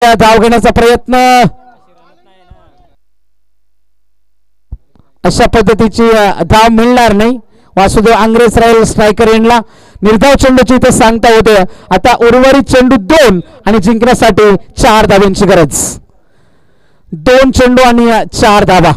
धाव घेण्याचा प्रयत्न, अशा पद्धतीची धाव मिळणार नाही. वासुदेव आंग्रेस राहील स्ट्रायकर एंडला. निर्धाव चेंडूची इथे सांगता होते. आता उर्वरित चेंडू 2 आणि जिंकण्यासाठी 4 धावांची गरज. 2 चेंडू आणि 4 धावा.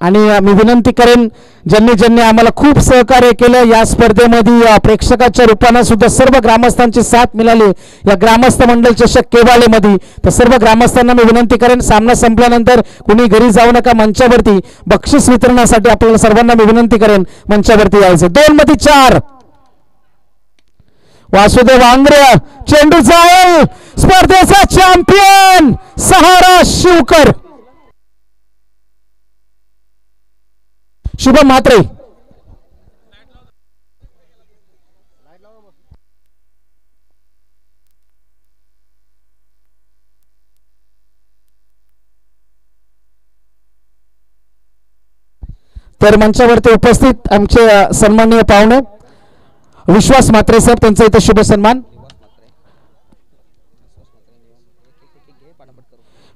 आणि मी विनंती करेन ज्यांनी आम्हाला खूप सहकार्य केलं या स्पर्धेमध्ये, प्रेक्षकाच्या रूपाने सुद्धा सर्व ग्रामस्थांची साथ मिळाली या ग्रामस्थ मंडळ चषक केवालेमध्ये, तर सर्व ग्रामस्थांना मी विनंती करेन सामना संपल्यानंतर कुणी घरी जाऊ नका. मंचावरती बक्षीस वितरणासाठी आपल्याला सर्वांना मी विनंती करेन मंचावरती यायचं. 2 मध्ये 4. वासुदेव आंग्रे चेंडू जाईल. स्पर्धेचा चॅम्पियन सहारा शिवकर शुभम म्हात्रे. तर मंचावरती उपस्थित आमचे सन्माननीय पाहुणे विश्वास म्हात्रे साहेब, त्यांचा इथे शुभ सन्मान.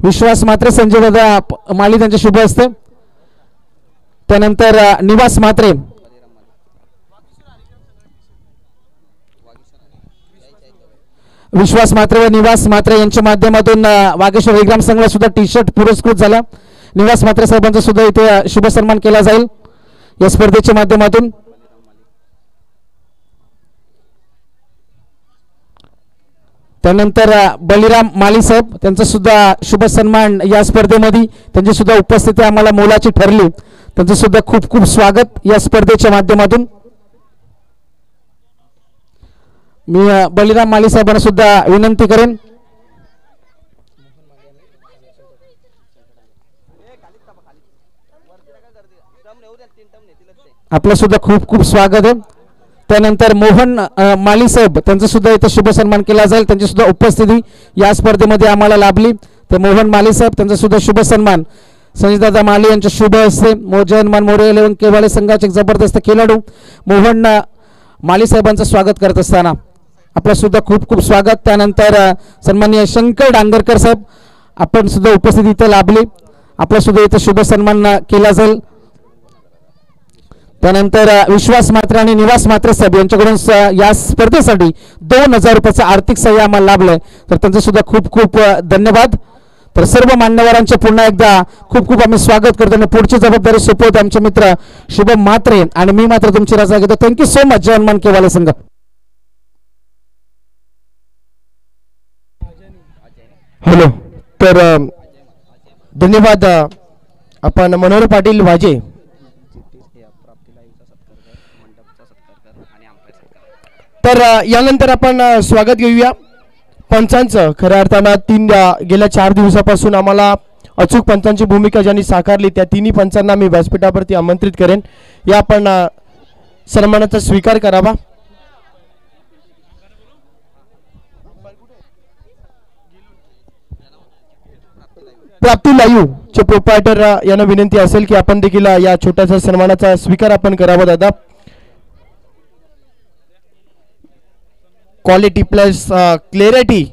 विश्वास म्हात्रे, संजय दादा माली त्यांचे शुभ असते. त्यानंतर निवास म्हात्रे, विश्वास म्हात्रे व निवास म्हात्रे यांच्या माध्यमातून वागेश्वर विग्राम संघाला सुद्धा टी शर्ट पुरस्कृत झाला. निवास म्हात्रे साहेबांचा सुद्धा इथे शुभ सन्मान केला जाईल या स्पर्धेच्या माध्यमातून. त्यानंतर बलिराम माली साहेब, त्यांचा सुद्धा शुभ सन्मान या स्पर्धेमध्ये, त्यांची सुद्धा उपस्थिती आम्हाला मोलाची ठरली. त्यांचं सुद्धा खूप खूप स्वागत या स्पर्धेच्या माध्यमातून. मी बलिराम माली साहेबांना सुद्धा विनंती करेन आपलं सुद्धा खूप खूप स्वागत आहे. त्यानंतर मोहन माली साहेब, त्यांचा सुद्धा इथे शुभ सन्मान केला जाईल. त्यांची सुद्धा उपस्थिती या स्पर्धेमध्ये आम्हाला लाभली. तर मोहन माली साहेब, त्यांचा सुद्धा शुभ सन्मान संजयदादा माली यांच्या शुभ हस्ते. जयनमान मोरे 11 केवाळे संघाचे एक जबरदस्त खेळाडू मोहन माली साहेबांचं स्वागत करत असताना आपलं सुद्धा खूप खूप स्वागत. त्यानंतर सन्माननीय शंकर डांगरकर साहेब, आपण सुद्धा उपस्थिती इथे लाभली. आपला सुद्धा इथे शुभ सन्मान केला जाईल. त्यानंतर विश्वास म्हात्रे आणि निवास म्हात्रे साहेब यांच्याकडून या स्पर्धेसाठी 2000 रुपयाचा आर्थिक सहाय्य आम्हाला लाभलंय, तर त्यांचं सुद्धा खूप खूप धन्यवाद. तर सर्व मान्यवरांचे पुन्हा एकदा खूप खूप आम्ही स्वागत करतो आणि पुढची जबाबदारी सोपवतो आमचे मित्र शुभम म्हात्रे आणि मी मात्र तुमची रजा घेतो. Thank you so much. जय हनुमान केवाले संघ. हॅलो. तर धन्यवाद. आपण मनोहर पाटील वाजे. तर यानंतर आपण स्वागत घेऊया पंचांचं. खऱ्या अर्थानं गेल्या 4 दिवसापासून आम्हाला अचूक पंचांची भूमिका ज्यांनी साकारली त्या तिन्ही पंचांना मी व्यासपीठावरती आमंत्रित करेन. या आपण सन्मानाचा स्वीकार करावा. प्राप्ती लाईव्ह चे प्रोप्रायटर यांना विनंती असेल की आपण देखील या छोट्याशा सन्मानाचा स्वीकार आपण करावा. दादा, क्वालिटी प्लस क्लॅरिटी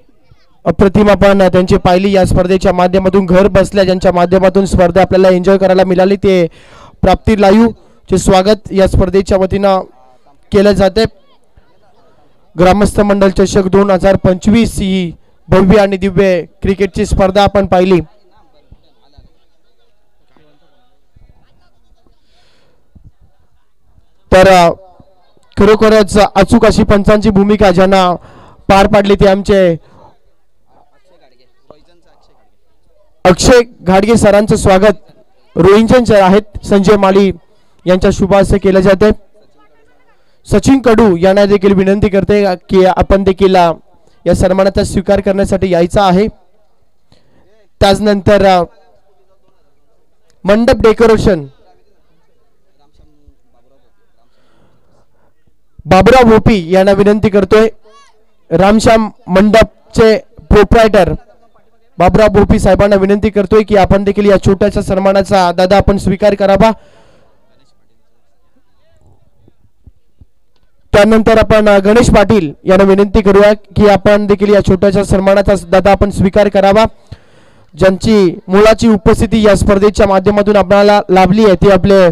अप्रतिम आपण त्यांची पाहिली या स्पर्धेच्या माध्यमातून. घर बसल्या ज्यांच्या माध्यमातून स्पर्धा आपल्याला एन्जॉय करायला मिळाली ते प्राप्ती लाईव्ह चे स्वागत या स्पर्धेच्या वतीनं केलं जाते. ग्रामस्थ मंडळ चषक 2025 ही भव्य आणि दिव्य क्रिकेटची स्पर्धा आपण पाहिली. तर खरोखरच अचूक अशी पंचांची भूमिका ज्यांना पार पाडली ते आमचे अक्षय घाडगे सरांचं स्वागत रोहिंजन सर आहेत. संजय माली यांच्या शुभ हस्ते केले जाते. सचिन कडू यांना देखील विनंती करते की आपण देखील या सन्मानाचा स्वीकार करण्यासाठी यायचा आहे. त्यानंतर मंडप डेकोरेशन बाबुराव भोपी यांना विनंती करतोय. रामश्याम मंडपचे प्रोप्रायटर बाबुराव भोपी साहेबांना विनंती करतोय की आपण देखील या छोट्याशा सन्मानाचा दादा आपण स्वीकार करावा. त्यानंतर आपण गणेश पाटील यांना विनंती करूया की आपण देखील या छोट्याशा सन्मानाचा दादा आपण स्वीकार करावा. ज्यांची मुलाची उपस्थिती या स्पर्धेच्या माध्यमातून आपल्याला लाभली आहे ते आपले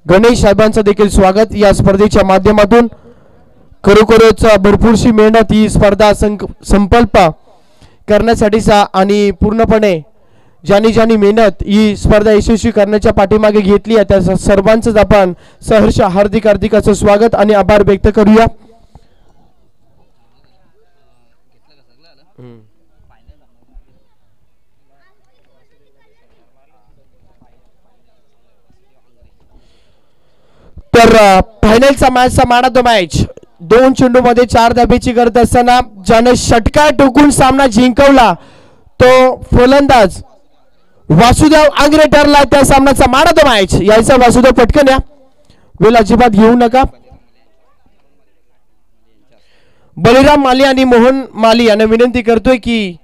गणेश साहेबांचं देखील स्वागत या स्पर्धेच्या माध्यमातून. खरोखरच भरपूरशी मेहनत ही स्पर्धा संकल्प करण्यासाठीचा आणि पूर्णपणे ज्यांनी मेहनत ही स्पर्धा यशस्वी करण्याच्या पाठीमागे घेतली आहे त्या सर्वांचंच आपण सहर्ष हार्दिक असं स्वागत आणि आभार व्यक्त करूया. तर फायनलचा मॅचचा मॅन ऑफ द मॅच 2 चेंडूमध्ये 4 धाब्याची गरज असताना ज्यानं षटकार टोकून सामना जिंकवला तो फलंदाज वासुदेव आंग्रे ठरला. त्या सामन्याचा मॅन ऑफ द मॅच यायचा वासुदेव पटकन या, वेळ अजिबात घेऊ नका. बलिराम माली आणि मोहन माली यांना विनंती करतोय की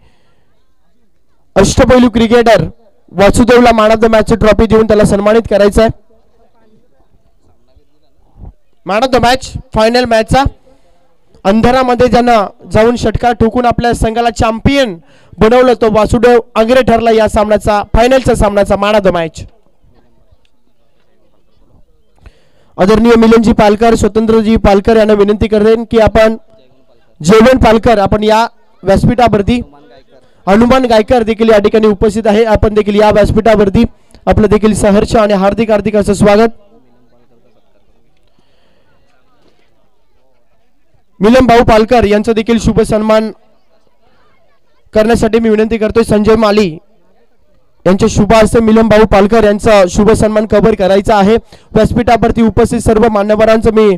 अष्टपैलू क्रिकेटर वासुदेवला man of the match trophy देऊन त्याला सन्मानित करायचं आहे. Man of the match final मॅचचा अंधारामध्ये ज्यानं जाऊन षटकार ठोकून आपल्या संघाला चॅम्पियन बनवलं तो वासुदेव आंग्रे ठरला या सामन्याचा फायनलचा सामन्याचा मॅन ऑफ द मॅच. आदरणीय मिलनजी पालकर स्वतंत्रजी पालकर यांना विनंती करेन की आपण जेवण पालकर आपण या व्यासपीठावरती हनुमान गायकर देखील या ठिकाणी उपस्थित आहे. आपण देखील या व्यासपीठावरती आपलं देखील सहर्ष आणि हार्दिक असं स्वागत. मिलन भाऊ पालकर यांचा देखील शुभ सन्मान करण्यासाठी मी विनंती करतोय. संजय माली यांच्या शुभ हस्ते मिलन भाऊ पालकर यांचा शुभ सन्मान कव्हर करायचा आहे. व्यासपीठावरती उपस्थित सर्व मान्यवरांचं मी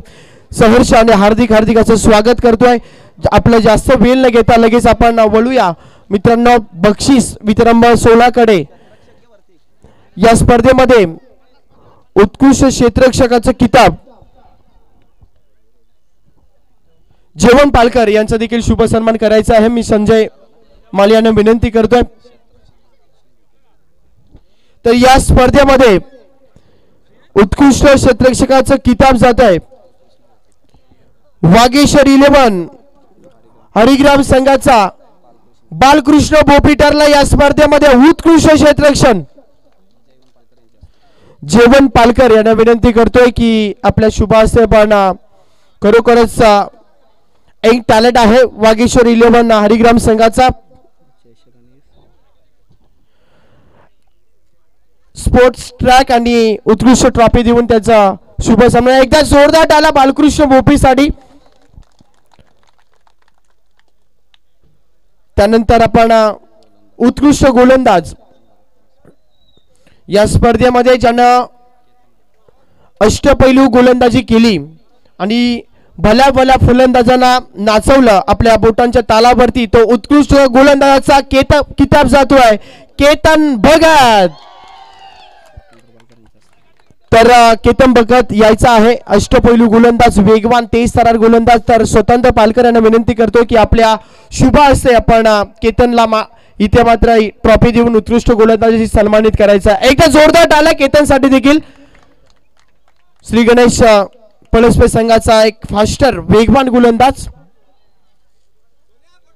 सहर्ष आणि हार्दिक असं स्वागत करतोय. आपलं जास्त वेळ न घेता लगेच आपण वळूया मित्रांनो बक्षीस वितरण सोहळ्याकडे. या स्पर्धेमध्ये उत्कृष्ट क्षेत्ररक्षकाचा किताब जेवण पालकर यांचा देखील शुभ सन्मान करायचा आहे. मी संजय माली यांना विनंती करतोय. तर या स्पर्धेमध्ये उत्कृष्ट क्षेत्ररक्षकाचा किताब जात आहे वागेश्वर 11 हरिग्राम संघाचा बालकृष्ण बोपीटरला या स्पर्धेमध्ये उत्कृष्ट क्षेत्ररक्षण जेवण पालकर यांना विनंती करतोय की आपल्या शुभ हस्ते पण खरोखरच एक टॅलेंट आहे वागेश्वर 11 हरिग्राम संघाचा स्पोर्ट्स ट्रॅक आणि उत्कृष्ट ट्रॉफी देऊन त्याचा शुभ सन्मान. एकदा जोरदार टाळ्या बालकृष्ण बोपीसाठी. त्यानंतर आपण उत्कृष्ट गोलंदाज या स्पर्धेमध्ये ज्यानं अष्टपैलू गोलंदाजी केली आणि भल्या फलंदाजांना नाचवलं आपल्या बोटांच्या तालावरती तो उत्कृष्ट गोलंदाजाचा किताब जातोय केतन भगत. तर केतन भगत यायचा आहे अष्टपैलू गोलंदाज वेगवान तेज तरार गोलंदाज. तर स्वतंत्र पालकर यांना विनंती करतो की आपल्या शुभ हस्ते आपण केतनला इथे मात्र ट्रॉफी देऊन उत्कृष्ट गोलंदाजाची सन्मानित करायचा. एकदा जोरदार टाळ्या केतनसाठी देखील. श्री गणेश पळसपे संघाचा एक फास्टर वेगवान गोलंदाज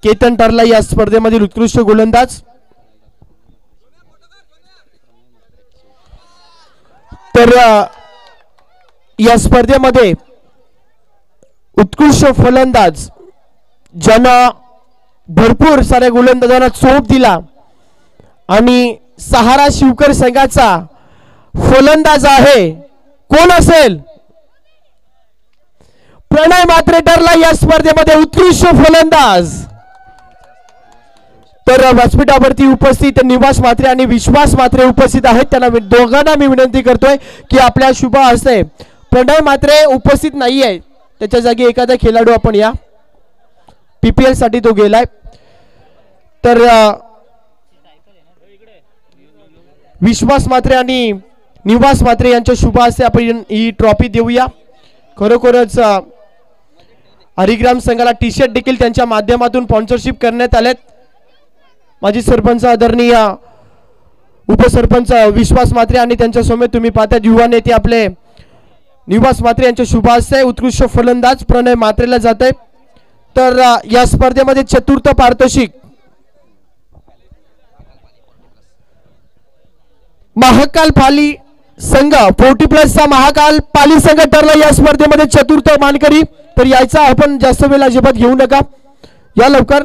केतन ठरला या स्पर्धेमधील उत्कृष्ट गोलंदाज. तर या स्पर्धेमध्ये उत्कृष्ट फलंदाज ज्यानं भरपूर साऱ्या गोलंदाजांना चोप दिला आणि सहारा शिवकर संघाचा फलंदाज आहे कोण असेल प्रणय मात्रे ठरला या स्पर्धेमध्ये उत्कृष्ट फलंदाज. तर व्यासपीठावरती उपस्थित निवास मात्रे आणि विश्वास मात्रे उपस्थित आहेत. त्यांना दोघांना मी विनंती करतोय की आपल्या शुभ हस्ते प्रणय मात्रे उपस्थित नाहीये त्याच्या जागी एखादा खेळाडू आपण या पीपीएल साठी तो गेलाय. तर विश्वास मात्रे आणि निवास मात्रे यांच्या शुभ हस्ते आपण ही ट्रॉफी देऊया. खरोखरच हरिग्राम संघाला टी शर्ट देखील त्यांच्या माध्यमातून स्पॉन्सरशिप करण्यात आलेत. माजी सरपंच आदरणीय उपसरपंच विश्वास मात्रे आणि त्यांच्या समोर तुम्ही पाहता युवा नेते आपले निवास म्हात्रे यांच्या शुभ हस्ते उत्कृष्ट फलंदाज प्रणय म्हात्रेला जात आहे. तर या स्पर्धेमध्ये चतुर्थ पारितोषिक महाकाल पाली संघ 40+ चा महाकाल पाली संघ ठरला या स्पर्धेमध्ये चतुर्थ मानकरी. तर यायचा आपण जास्त वेळ अजिबात घेऊ नका, या लवकर.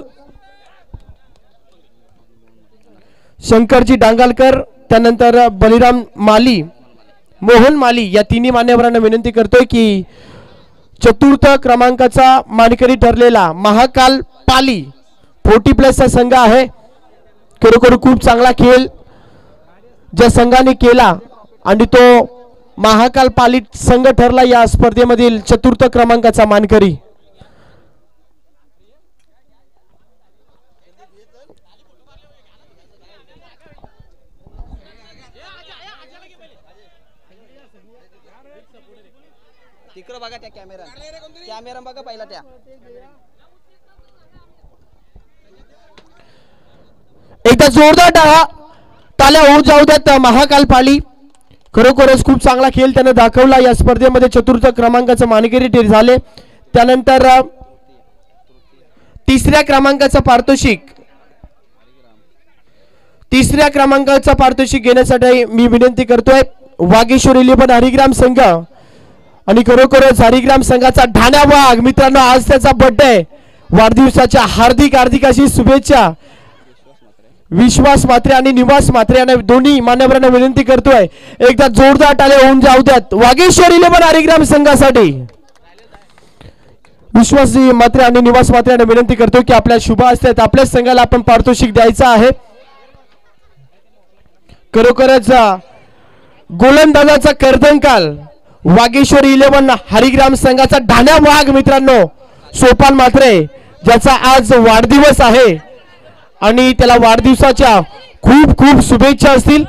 शंकरजी डांगालकर, त्यानंतर बलिराम माली, मोहन माली या तिन्ही मान्यवरांना विनंती करतोय की चतुर्थ क्रमांकाचा मानकरी ठरलेला महाकाल पाली 40+ चा संघ आहे. खरोखर खूप चांगला खेळ ज्या संघाने केला आणि तो महाकाल पाली संघ ठरला या स्पर्धेमधील चतुर्थ क्रमांकाचा मानकरी. तिकडे बघा त्या कॅमेरा बघा पहिला त्या. एकदा जोरदार टाळ्या होऊ जाऊ द्यात महाकाल पाली. खरोखरच खूप चांगला खेळ त्याने दाखवला या स्पर्धेमध्ये चतुर्थ क्रमांकाचा मानकरी झाले. त्यानंतर तिसऱ्या क्रमांकाचा पारितोषिक घेण्यासाठी मी विनंती करतोय वागेश्वर 11 हरिग्राम संघ. आणि खरोखरच हरिग्राम संघाचा ढाण्या वाघ मित्रांनो, आज त्याचा बर्थडे. वाढदिवसाच्या हार्दिक हार्दिक अशी शुभेच्छा. विश्वास म्हात्रे आणि निवास म्हात्रे यांना दोन्ही मान्यवरांना विनंती करतोय एकदा जोरदार टाळ्या होऊन जाऊ द्यात वागेश्वर 11 हरिग्राम संघासाठी. विश्वासजी म्हात्रे आणि निवास म्हात्रे यांना विनंती करतोय की आपल्या शुभ हस्ते आपल्याच संघाला आपण पारितोषिक द्यायचं आहे. खरोखरच गोलंदाजाचा कर्दनकाल वागेश्वर 11 हरिग्राम संघाचा ढाण्या वाघ मित्रांनो सोपान म्हात्रे, ज्याचा आज वाढदिवस आहे आणि त्याला वाढदिवसाच्या खूप खूप शुभेच्छा असतील.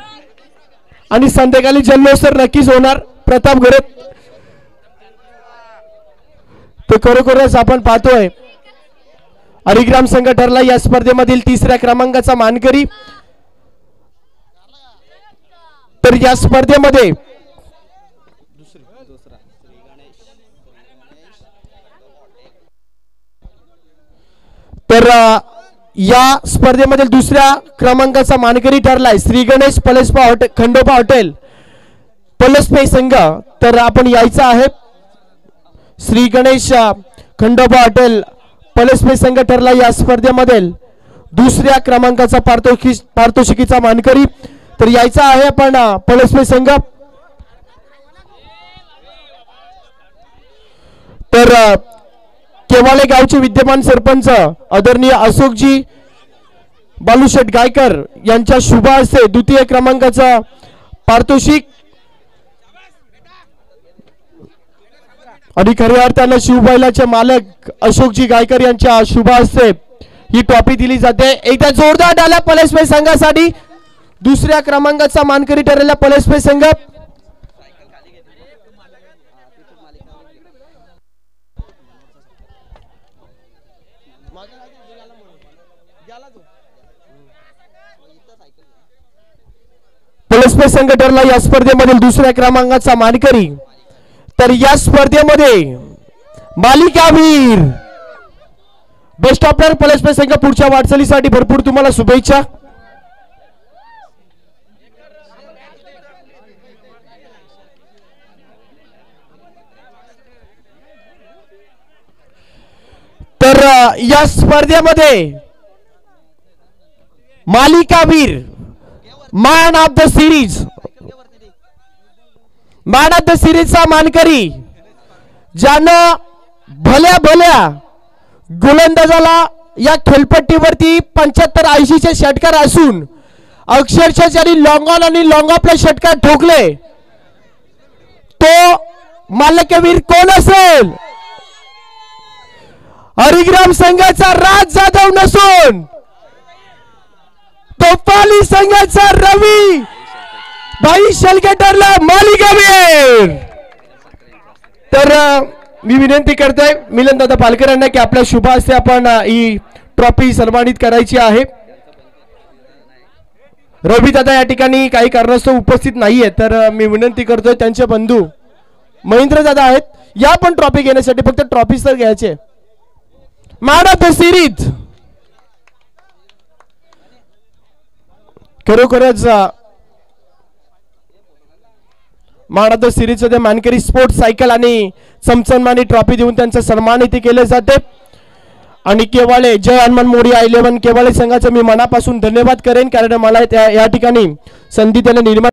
आणि संध्याकाळी जल्लोष तर नक्कीच होणार प्रताप घरत. तर खरोखरच आपण पाहतोय हरिग्राम संघ ठरला या स्पर्धेमधील तिसऱ्या क्रमांकाचा मानकरी. तर या स्पर्धेमध्ये दुसऱ्या क्रमांकाचा मानकरी ठरलाय श्री गणेश पलसपा हॉटेल खंडोबा हॉटेल पलसपे संघ. तर आपण यायचं आहे. श्री गणेश खंडोबा हॉटेल पलसपे संघ ठरला या स्पर्धेमध्ये दुसऱ्या क्रमांकाचा पारितोषिकीचा मानकरी. तर यायचं आहे आपण पलसपे संघ. तर केवाळे गावचे विद्यमान सरपंच आदरणीय अशोकजी बालूशेठ गायकर यांच्या शुभ हस्ते द्वितीय क्रमांकाचा पारितोषिक. आणि खऱ्या अर्थानं शिवबैलाचे मालक अशोकजी गायकर यांच्या शुभ हस्ते ही ट्रॉफी दिली जाते. एकदा जोरदार टाळ्या पलसपे संघासाठी. दुसऱ्या क्रमांकाचा मानकरी ठरलेला पलसपे संघ. पलसपे संघ ठरला या स्पर्धेमधील दुसऱ्या क्रमांकाचा मानकरी. तर या स्पर्धेमध्ये मालिकावीर बेस्ट ऑफ लक पलसपे संघ. पुढच्या वाटचालीसाठी भरपूर तुम्हाला शुभेच्छा. तर या स्पर्धेमध्ये मालिकावीर मॅन ऑफ द सिरीज चा मानकरी, ज्यानं भल्या भल्या गोलंदाजाला या खेळपट्टीवरती 75-80 चे षटकार असून अक्षरशः ज्यांनी लॉंग ऑन आणि लॉंग ऑफला षटकार ठोकले, तो मालिकावीर कोण असेल? हरिग्राम संघाचा राज जाधव नसून तो पाली संघाचा रवी भाई शेळके ठरला मालिकावीर. तर मी विनंती करतोय मिलन दादा पालकर यांना की आपल्या शुभ हस्ते आपण ही ट्रॉफी सन्मानित करायची आहे. रवी दादा या ठिकाणी काही कारणास्तव उपस्थित नाहीये, तर मी विनंती करतोय त्यांचे बंधू महेंद्र दादा आहेत, या पण ट्रॉफी घेण्यासाठी. फक्त ट्रॉफी तर घ्यायचे. मॅन ऑफ द सिरीज खरोखरच मॅन ऑफ द सिरीज मध्ये मानकरी स्पोर्ट्स सायकल आणि चमचमानी ट्रॉफी देऊन त्यांचा सन्मान इथे केले जाते. आणि केवाळे जय हनुमान मोरिया 11 केवाळे संघाचं मी मनापासून धन्यवाद करेन, कारण मला या ठिकाणी संधी त्याने निर्माण